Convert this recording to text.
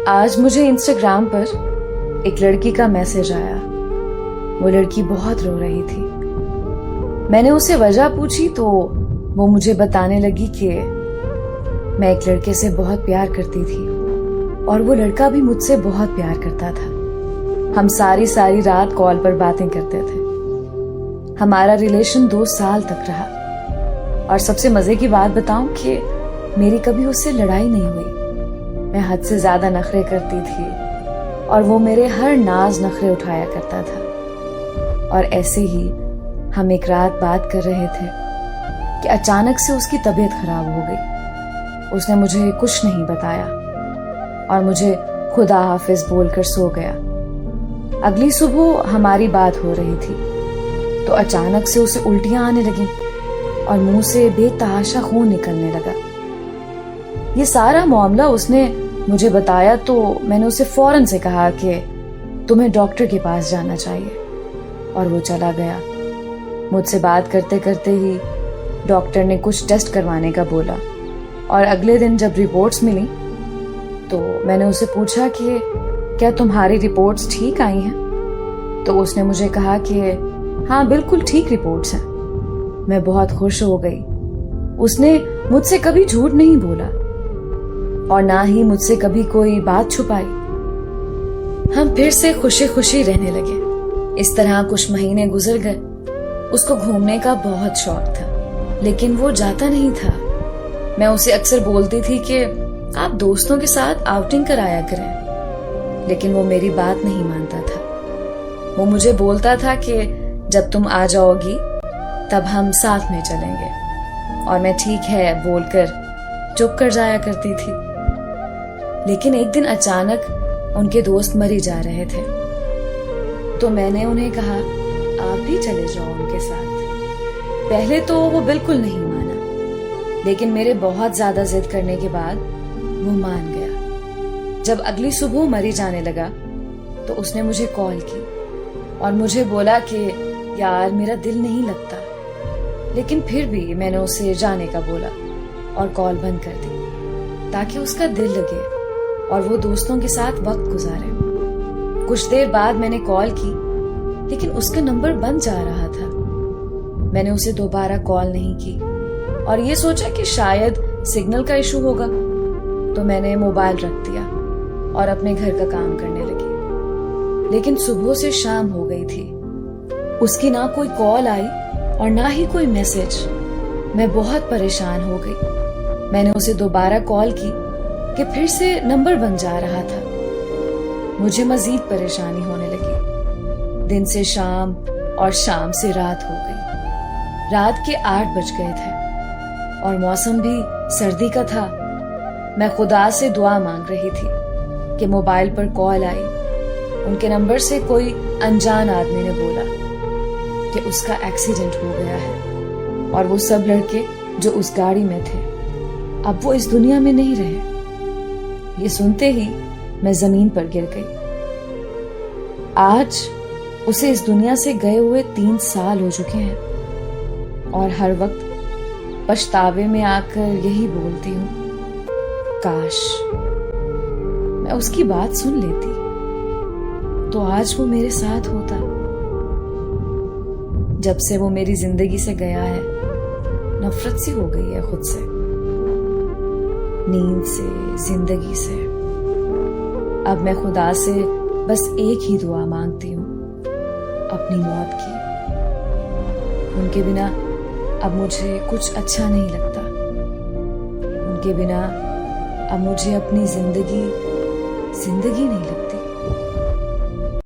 آج مجھے انسٹاگرام پر ایک لڑکی کا میسج آیا. وہ لڑکی بہت رو رہی تھی. میں نے اسے وجہ پوچھی تو وہ مجھے بتانے لگی کہ میں ایک لڑکے سے بہت پیار کرتی تھی اور وہ لڑکا بھی مجھ سے بہت پیار کرتا تھا. ہم ساری رات کال پر باتیں کرتے تھے. ہمارا ریلیشن 2 سال تک رہا اور سب سے مزے کی بات بتاؤں کہ میری کبھی اس سے لڑائی نہیں ہوئی. میں حد سے زیادہ نخرے کرتی تھی اور وہ میرے ہر ناز نخرے اٹھایا کرتا تھا. اور ایسے ہی ہم ایک رات بات کر رہے تھے کہ اچانک سے اس کی طبیعت خراب ہو گئی. اس نے مجھے کچھ نہیں بتایا اور مجھے خدا حافظ بول کر سو گیا. اگلی صبح ہماری بات ہو رہی تھی تو اچانک سے اسے الٹیاں آنے لگیں اور منہ سے بے تحاشا خون نکلنے لگا. یہ سارا معاملہ اس نے مجھے بتایا تو میں نے اسے فوراً سے کہا کہ تمہیں ڈاکٹر کے پاس جانا چاہیے, اور وہ چلا گیا. مجھ سے بات کرتے کرتے ہی ڈاکٹر نے کچھ ٹیسٹ کروانے کا بولا, اور اگلے دن جب رپورٹس ملی تو میں نے اسے پوچھا کہ کیا تمہاری رپورٹس ٹھیک آئی ہیں؟ تو اس نے مجھے کہا کہ ہاں بالکل ٹھیک رپورٹس ہیں. میں بہت خوش ہو گئی. اس نے مجھ سے کبھی جھوٹ نہیں بولا اور نہ ہی مجھ سے کبھی کوئی بات چھپائی. ہم پھر سے خوشی خوشی رہنے لگے. اس طرح کچھ مہینے گزر گئے. اس کو گھومنے کا بہت شوق تھا لیکن وہ جاتا نہیں تھا. میں اسے اکثر بولتی تھی کہ آپ دوستوں کے ساتھ آؤٹنگ کرایا کریں, لیکن وہ میری بات نہیں مانتا تھا. وہ مجھے بولتا تھا کہ جب تم آ جاؤ گی تب ہم ساتھ میں چلیں گے, اور میں ٹھیک ہے بول کر چپ کر جایا کرتی تھی. لیکن ایک دن اچانک ان کے دوست مری جا رہے تھے تو میں نے انہیں کہا آپ بھی چلے جاؤ ان کے ساتھ. پہلے تو وہ بالکل نہیں مانا, لیکن میرے بہت زیادہ ضد کرنے کے بعد وہ مان گیا. جب اگلی صبح مری جانے لگا تو اس نے مجھے کال کی اور مجھے بولا کہ یار میرا دل نہیں لگتا. لیکن پھر بھی میں نے اسے جانے کا بولا اور کال بند کر دی تاکہ اس کا دل لگے اور وہ دوستوں کے ساتھ وقت گزارے. کچھ دیر بعد میں نے کال کی لیکن اس کا نمبر بند جا رہا تھا. میں نے اسے دوبارہ کال نہیں کی اور یہ سوچا کہ شاید سگنل کا ایشو ہوگا, تو میں نے موبائل رکھ دیا اور اپنے گھر کا کام کرنے لگی. لیکن صبح سے شام ہو گئی تھی. اس کی نہ کوئی کال آئی اور نہ ہی کوئی میسج. میں بہت پریشان ہو گئی. میں نے اسے دوبارہ کال کی کہ پھر سے نمبر بن جا رہا تھا. مجھے مزید پریشانی ہونے لگی. دن سے شام اور شام سے رات ہو گئی. رات کے 8 بج گئے تھے اور موسم بھی سردی کا تھا. میں خدا سے دعا مانگ رہی تھی کہ موبائل پر کال آئی. ان کے نمبر سے کوئی انجان آدمی نے بولا کہ اس کا ایکسیڈنٹ ہو گیا ہے اور وہ سب لڑکے جو اس گاڑی میں تھے اب وہ اس دنیا میں نہیں رہے. یہ سنتے ہی میں زمین پر گر گئی. آج اسے اس دنیا سے گئے ہوئے 3 سال ہو چکے ہیں اور ہر وقت پچھتاوے میں آ کر یہی بولتی ہوں کاش میں اس کی بات سن لیتی تو آج وہ میرے ساتھ ہوتا. جب سے وہ میری زندگی سے گیا ہے نفرت سی ہو گئی ہے خود سے, نیند سے, زندگی سے. اب میں خدا سے بس ایک ہی دعا مانگتی ہوں, اپنی موت کی. ان کے بنا اب مجھے کچھ اچھا نہیں لگتا. ان کے بنا اب مجھے اپنی زندگی نہیں لگتی.